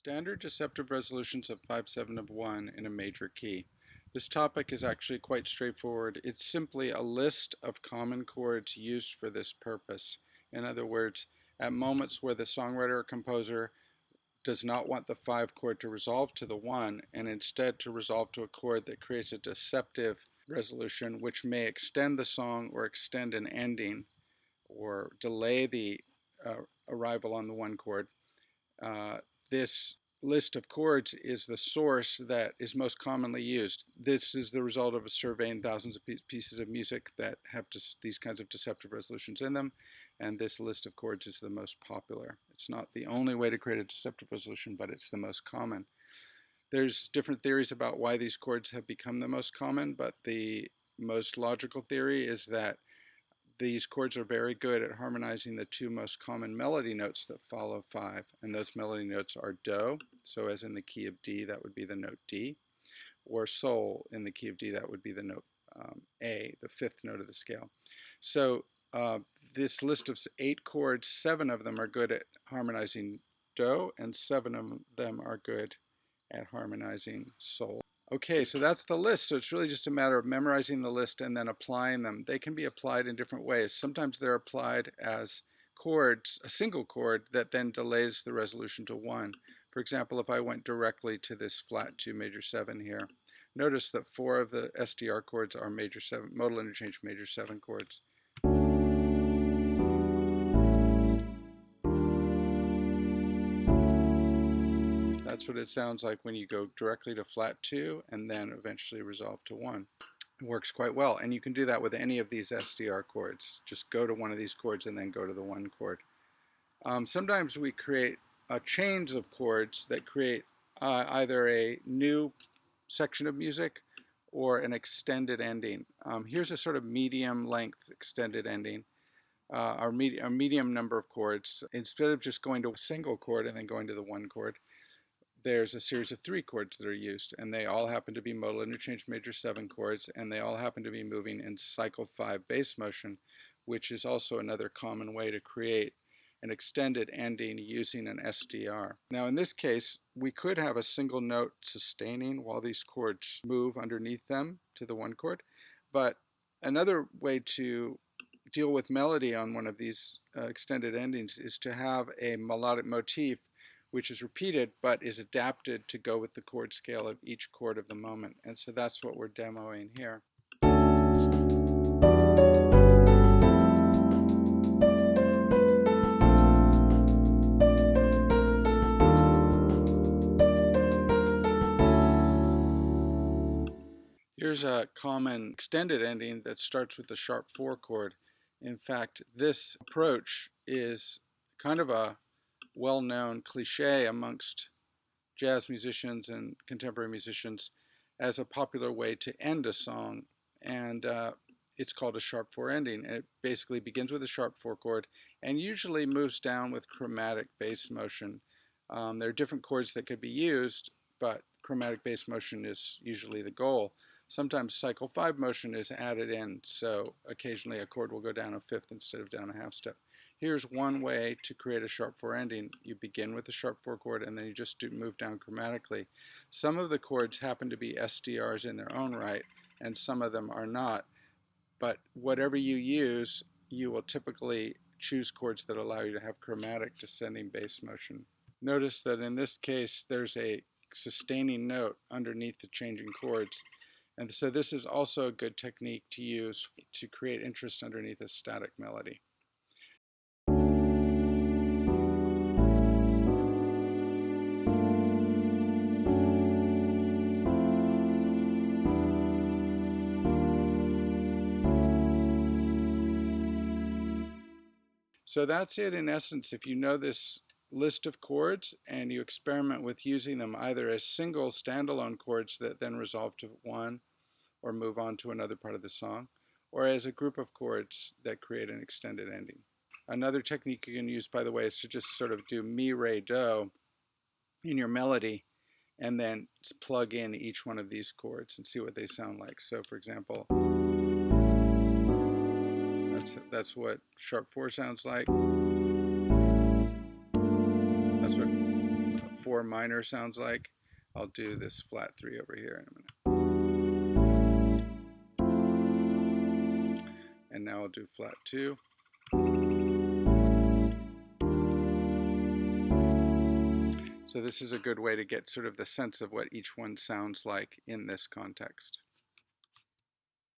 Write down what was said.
Standard deceptive resolutions of 5/7 of 1 in a major key. This topic is actually quite straightforward. It's simply a list of common chords used for this purpose. In other words, at moments where the songwriter or composer does not want the 5 chord to resolve to the 1 and instead to resolve to a chord that creates a deceptive resolution which may extend the song or extend an ending or delay the arrival on the 1 chord. This list of chords is the source that is most commonly used. This is the result of surveying thousands of pieces of music that have these kinds of deceptive resolutions in them, and this list of chords is the most popular. It's not the only way to create a deceptive resolution, but it's the most common. There's different theories about why these chords have become the most common, but the most logical theory is that these chords are very good at harmonizing the 2 most common melody notes that follow 5, and those melody notes are Do, so as in the key of D, that would be the note D, or Sol in the key of D, that would be the note A, the 5th note of the scale. So this list of 8 chords, 7 of them are good at harmonizing Do, and 7 of them are good at harmonizing Sol. Okay, so that's the list. So it's really just a matter of memorizing the list and then applying them. They can be applied in different ways. Sometimes they're applied as chords, a single chord that then delays the resolution to 1. For example, if I went directly to this flat 2 major 7 here, notice that 4 of the SDR chords are major 7, modal interchange major 7 chords. That's what it sounds like when you go directly to flat 2 and then eventually resolve to 1. It works quite well, and you can do that with any of these SDR chords. Just go to one of these chords and then go to the 1 chord. Sometimes we create chains of chords that create either a new section of music or an extended ending. Here's a sort of medium length extended ending. Our medium number of chords. Instead of just going to a single chord and then going to the 1 chord, there's a series of 3 chords that are used, and they all happen to be modal interchange major 7 chords, and they all happen to be moving in cycle 5 bass motion, which is also another common way to create an extended ending using an SDR. Now in this case, we could have a single note sustaining while these chords move underneath them to the 1 chord, but another way to deal with melody on one of these extended endings is to have a melodic motif which is repeated but is adapted to go with the chord scale of each chord of the moment. And so that's what we're demoing here. Here's a common extended ending that starts with the sharp 4 chord. In fact, this approach is kind of a well-known cliche amongst jazz musicians and contemporary musicians as a popular way to end a song, and it's called a sharp 4 ending. And it basically begins with a sharp 4 chord and usually moves down with chromatic bass motion. There are different chords that could be used, but chromatic bass motion is usually the goal. Sometimes cycle 5 motion is added in, so occasionally a chord will go down a 5th instead of down a half step. Here's one way to create a sharp 4 ending. You begin with the sharp 4 chord and then you just move down chromatically. Some of the chords happen to be SDRs in their own right, and some of them are not. But whatever you use, you will typically choose chords that allow you to have chromatic descending bass motion. Notice that in this case, there's a sustaining note underneath the changing chords. And so this is also a good technique to use to create interest underneath a static melody. So that's it in essence. If you know this list of chords and you experiment with using them either as single standalone chords that then resolve to 1 or move on to another part of the song, or as a group of chords that create an extended ending. Another technique you can use, by the way, is to just sort of do mi, re, do in your melody and then plug in each one of these chords and see what they sound like. So for example, that's what sharp 4 sounds like. That's what 4 minor sounds like. I'll do this flat 3 over here in a minute. And now I'll do flat 2. So this is a good way to get sort of the sense of what each one sounds like in this context.